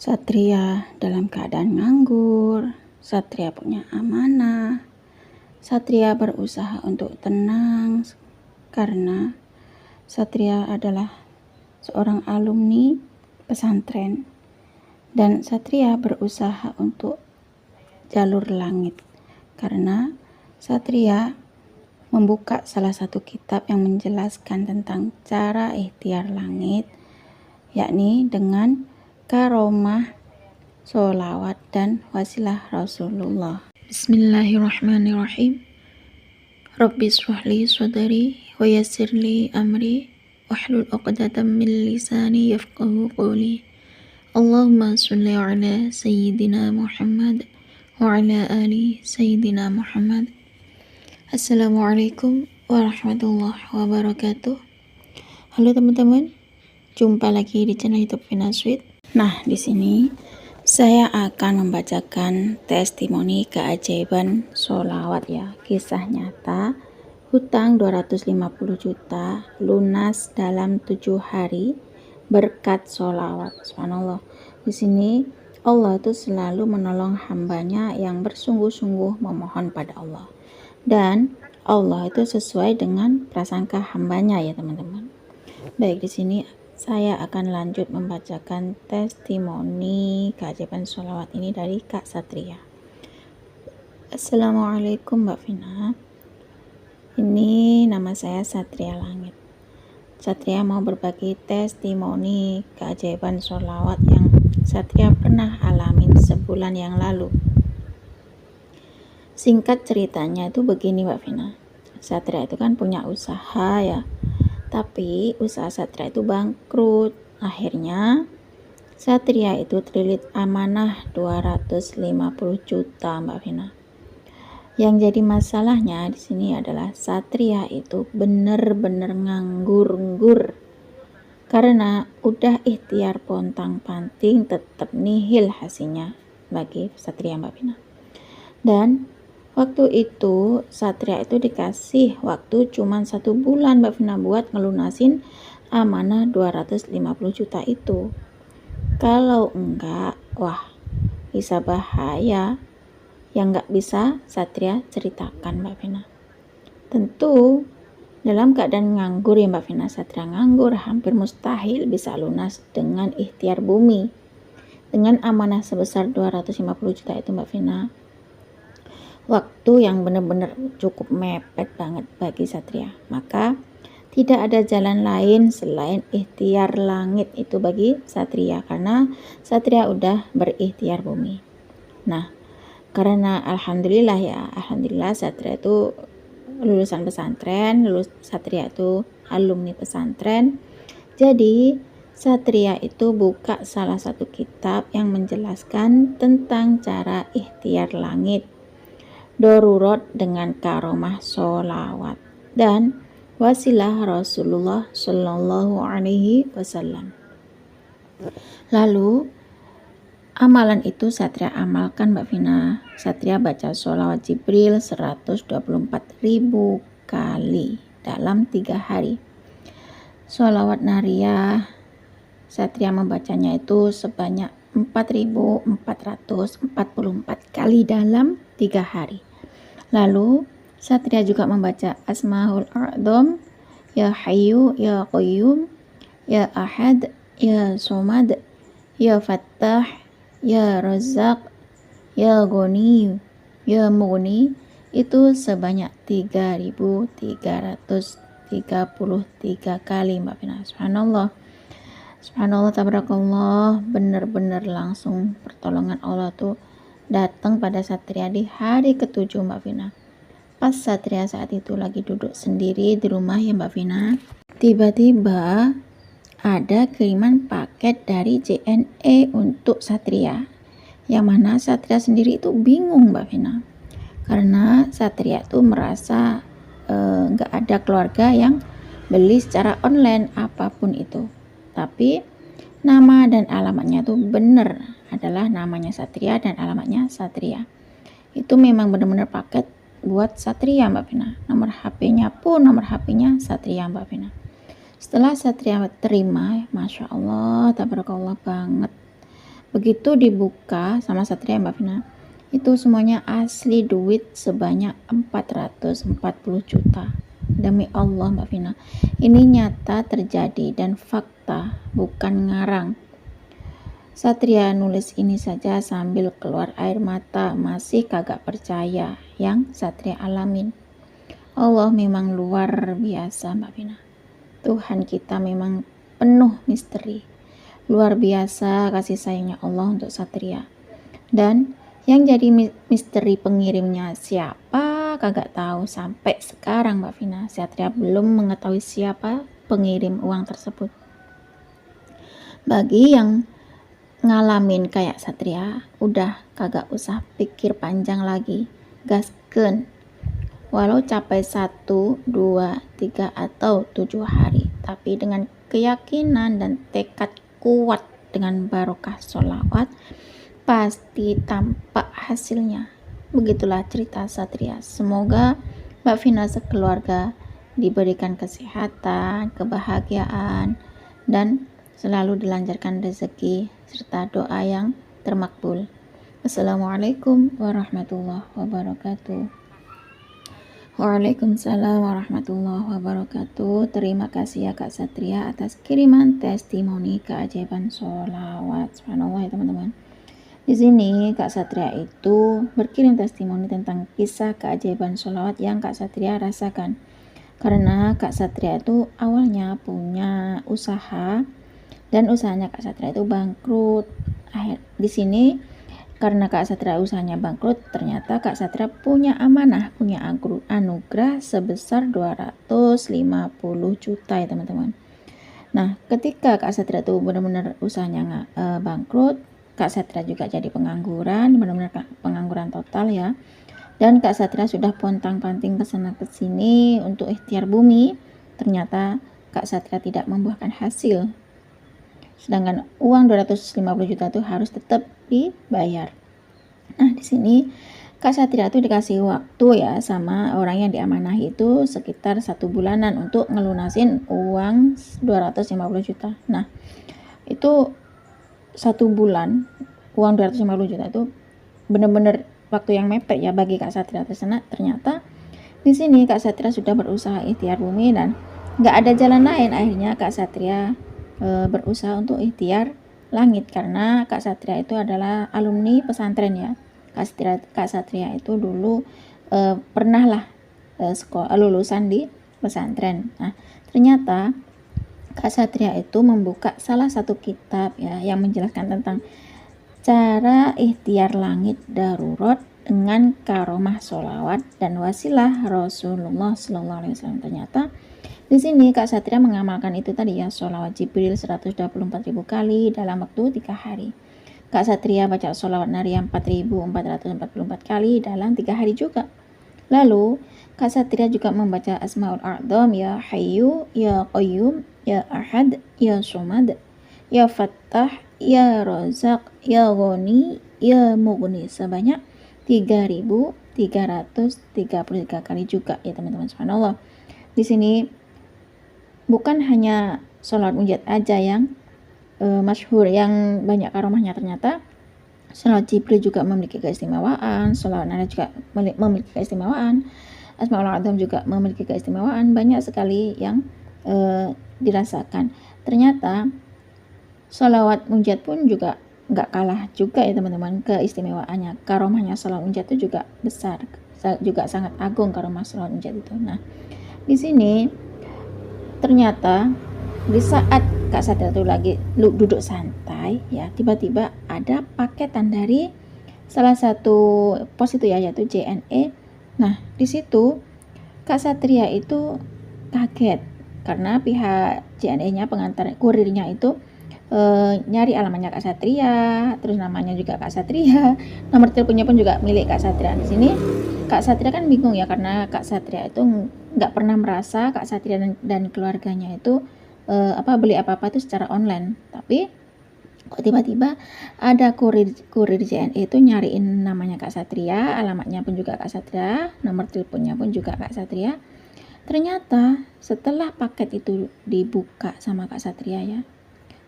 Satria dalam keadaan nganggur, Satria punya amanah, Satria berusaha untuk tenang karena Satria adalah seorang alumni pesantren dan Satria berusaha untuk jalur langit karena Satria membuka salah satu kitab yang menjelaskan tentang cara ikhtiar langit, yakni dengan karomah, sholawat, dan wasilah Rasulullah. Bismillahirrahmanirrahim. Rabbi shrahli sadri wa yassirli amri wahlul 'uqdatam min lisani yafqahu qawli. Allahumma sholli ala sayyidina Muhammad wa ala ali sayyidina Muhammad. Assalamualaikum warahmatullahi wabarakatuh. Halo teman-teman, jumpa lagi di channel YouTube Finasweet. Nah, di sini saya akan membacakan testimoni keajaiban sholawat ya, kisah nyata hutang 250 juta lunas dalam 7 hari berkat sholawat. Subhanallah. Di sini Allah itu selalu menolong hambanya yang bersungguh-sungguh memohon pada Allah. Dan Allah itu sesuai dengan prasangka hambanya ya teman-teman. Baik, di sini saya akan lanjut membacakan testimoni keajaiban sholawat ini dari Kak Satria. Assalamualaikum Mbak Vina. Ini nama saya Satria Langit. Satria mau berbagi testimoni keajaiban sholawat yang Satria pernah alamin sebulan yang lalu. Singkat ceritanya itu begini Mbak Vina. Satria itu kan punya usaha ya. Tapi usaha Satria itu bangkrut. Akhirnya Satria itu terlilit amanah 250 juta Mbak Vina. Yang jadi masalahnya di sini adalah Satria itu bener-bener nganggur. Karena udah ikhtiar pontang-panting tetap nihil hasilnya bagi Satria Mbak Vina. Dan waktu itu Satria itu dikasih waktu cuma 1 bulan Mbak Vina buat ngelunasin amanah 250 juta itu. Kalau enggak, wah bisa bahaya yang enggak bisa Satria ceritakan Mbak Vina. Tentu dalam keadaan nganggur ya Mbak Vina, Satria nganggur hampir mustahil bisa lunas dengan ikhtiar bumi. Dengan amanah sebesar 250 juta itu Mbak Vina, waktu yang benar-benar cukup mepet banget bagi Satria. Maka tidak ada jalan lain selain ikhtiar langit itu bagi Satria, karena Satria udah berikhtiar bumi. Nah, karena alhamdulillah Satria itu lulusan pesantren, Satria itu alumni pesantren. Jadi Satria itu buka salah satu kitab yang menjelaskan tentang cara ikhtiar langit, darurat dengan karomah sholawat, dan wasilah Rasulullah Shallallahu Alaihi Wasallam. Lalu amalan itu Satria amalkan Mbak Vina. Satria baca sholawat Jibril 124.000 kali dalam 3 hari. Sholawat Nariyah Satria membacanya itu sebanyak 4.444 kali dalam 3 hari. Lalu Satria juga membaca Asmaul A'dzam, Ya Hayyu Ya Qayyum, Ya Ahad Ya Somad, Ya Fattah Ya Razzaq, Ya Ghani Ya Mughni, itu sebanyak 3.333 kali Mbak Vina. Subhanallah, tabarakallah, benar-benar langsung pertolongan Allah tuh datang pada Satria di hari ke-7 Mbak Vina. Pas Satria saat itu lagi duduk sendiri di rumah ya Mbak Vina, tiba-tiba ada kiriman paket dari JNE untuk Satria, yang mana Satria sendiri itu bingung Mbak Vina, karena Satria itu merasa nggak ada keluarga yang beli secara online apapun itu. Tapi nama dan alamatnya itu benar, adalah namanya Satria dan alamatnya Satria. Itu memang benar-benar paket buat Satria Mbak Vina. Nomor HP-nya pun nomor HP-nya Satria Mbak Vina. Setelah Satria terima, Masya Allah, tabarakallah banget. Begitu dibuka sama Satria Mbak Vina, itu semuanya asli duit sebanyak 440 juta. Demi Allah Mbak Vina, ini nyata terjadi dan fakta, bukan ngarang. Satria nulis ini saja sambil keluar air mata, masih kagak percaya yang Satria alamin. Allah memang luar biasa Mbak Vina. Tuhan kita memang penuh misteri. Luar biasa kasih sayangnya Allah untuk Satria. Dan yang jadi misteri pengirimnya siapa kagak tahu sampai sekarang Mbak Vina. Satria belum mengetahui siapa pengirim uang tersebut. Bagi yang ngalamin kayak Satria, udah kagak usah pikir panjang lagi, gaskeun. Walau capai 1, 2, 3 atau 7 hari, tapi dengan keyakinan dan tekad kuat dengan barokah sholawat, pasti tampak hasilnya. Begitulah cerita Satria. Semoga Mbak Vina sekeluarga diberikan kesehatan, kebahagiaan, dan selalu dilancarkan rezeki serta doa yang termakbul. Assalamualaikum warahmatullahi wabarakatuh. Waalaikumsalam warahmatullahi wabarakatuh. Terima kasih ya Kak Satria atas kiriman testimoni keajaiban sholawat. Subhanallah ya teman-teman. Di sini Kak Satria itu berkirim testimoni tentang kisah keajaiban sholawat yang Kak Satria rasakan. Karena Kak Satria itu awalnya punya usaha dan usahanya Kak Satria itu bangkrut. Di sini karena Kak Satria usahanya bangkrut, ternyata Kak Satria punya amanah, punya anugerah sebesar 250 juta ya teman-teman. Nah, ketika Kak Satria itu benar-benar usahanya bangkrut, Kak Satria juga jadi pengangguran, benar-benar pengangguran total ya. Dan Kak Satria sudah pontang-panting ke sana ke sini untuk ikhtiar bumi, ternyata Kak Satria tidak membuahkan hasil. Sedangkan uang 250 juta itu harus tetap dibayar. Nah, di sini Kak Satria itu dikasih waktu ya sama orang yang diamanahi itu sekitar 1 bulanan untuk ngelunasin uang 250 juta. Nah, itu 1 bulan uang 250 juta itu benar-benar waktu yang mepet ya bagi Kak Satria tersebut. Ternyata di sini Kak Satria sudah berusaha ikhtiar bumi dan nggak ada jalan lain. Akhirnya Kak Satria berusaha untuk ikhtiar langit karena Kak Satria itu adalah alumni pesantren ya. Kak Satria itu dulu pernah lah lulusan di pesantren. Nah, ternyata Kak Satria itu membuka salah satu kitab ya yang menjelaskan tentang cara ikhtiar langit darurat dengan karomah sholawat dan wasilah Rasulullah SAW. Ternyata di sini Kak Satria mengamalkan itu tadi ya, sholawat Jibril 124.000 kali dalam waktu 3 hari. Kak Satria baca sholawat Naria 4.444 kali dalam 3 hari juga. Lalu Kak Satria juga membaca Asmaul A'zam, ya Hayyu, ya Qayyum, ya Ahad, ya Somad, ya Fattah, ya Razak, ya Ghani, ya Mughni sebanyak 3.333 kali juga ya teman-teman. Subhanallah. Di sini bukan hanya sholat munjat aja yang masyhur, yang banyak karomahnya. Ternyata sholat Jibril juga memiliki keistimewaan, sholat Naria juga memiliki keistimewaan, Asmaul A'zam juga memiliki keistimewaan. Banyak sekali yang dirasakan. Ternyata sholawat munjat pun juga nggak kalah juga ya teman-teman keistimewaannya. Karomahnya sholawat munjat itu juga besar, juga sangat agung karomah sholawat munjat itu. Nah, di sini ternyata di saat Kak Satria itu lagi duduk santai ya, tiba-tiba ada paketan dari salah satu pos itu ya, yaitu JNE. Nah, di situ Kak Satria itu kaget karena pihak JNE-nya, pengantar kurirnya itu nyari alamatnya Kak Satria, terus namanya juga Kak Satria, nomor teleponnya pun juga milik Kak Satria. Di sini Kak Satria kan bingung ya, karena Kak Satria itu nggak pernah merasa Kak Satria dan keluarganya itu beli apa-apa itu secara online. Tapi kok tiba-tiba ada kurir JNE itu nyariin namanya Kak Satria, alamatnya pun juga Kak Satria, nomor teleponnya pun juga Kak Satria. Ternyata setelah paket itu dibuka sama Kak Satria ya,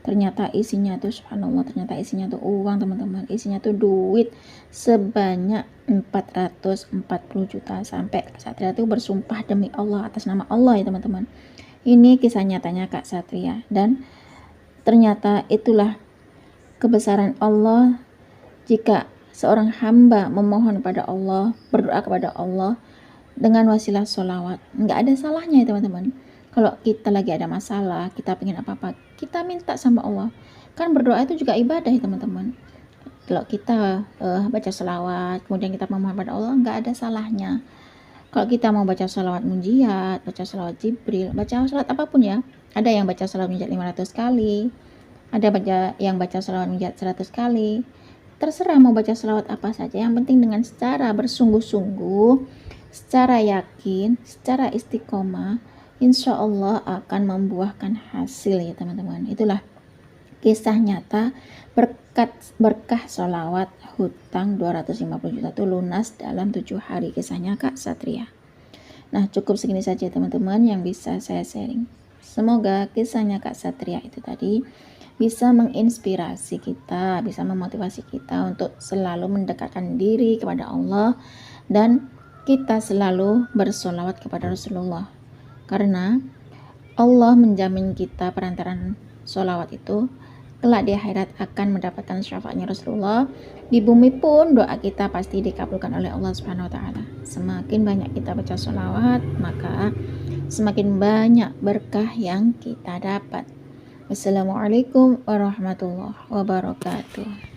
ternyata isinya tuh subhanallah, ternyata isinya tuh uang teman-teman, isinya tuh duit sebanyak 440 juta. Sampai Kak Satria tuh bersumpah demi Allah atas nama Allah ya teman-teman. Ini kisah nyatanya Kak Satria, dan ternyata itulah kebesaran Allah jika seorang hamba memohon pada Allah, berdoa kepada Allah dengan wasilah sholawat. Nggak ada salahnya ya teman-teman. Kalau kita lagi ada masalah, kita pengen apa-apa, kita minta sama Allah. Kan berdoa itu juga ibadah ya teman-teman. Kalau kita baca sholawat, kemudian kita memohon pada Allah, nggak ada salahnya. Kalau kita mau baca sholawat munjiat, baca sholawat Jibril, baca sholawat apapun ya. Ada yang baca sholawat munjiat 500 kali, ada yang baca sholawat munjiat 100 kali. Terserah mau baca sholawat apa saja, yang penting dengan secara bersungguh-sungguh, secara yakin, secara istiqomah, insya Allah akan membuahkan hasil ya teman-teman. Itulah kisah nyata berkah sholawat hutang 250 juta itu lunas dalam 7 hari, kisahnya Kak Satria. Nah, cukup segini saja teman-teman yang bisa saya sharing. Semoga kisahnya Kak Satria itu tadi bisa menginspirasi kita, bisa memotivasi kita untuk selalu mendekatkan diri kepada Allah, dan kita selalu bersolawat kepada Rasulullah. Karena Allah menjamin kita perantaraan solawat itu kelak di akhirat akan mendapatkan syafaatnya Rasulullah. Di bumi pun doa kita pasti dikabulkan oleh Allah Subhanahu wa taala. Semakin banyak kita baca sholawat, maka semakin banyak berkah yang kita dapat. Wassalamualaikum warahmatullahi wabarakatuh.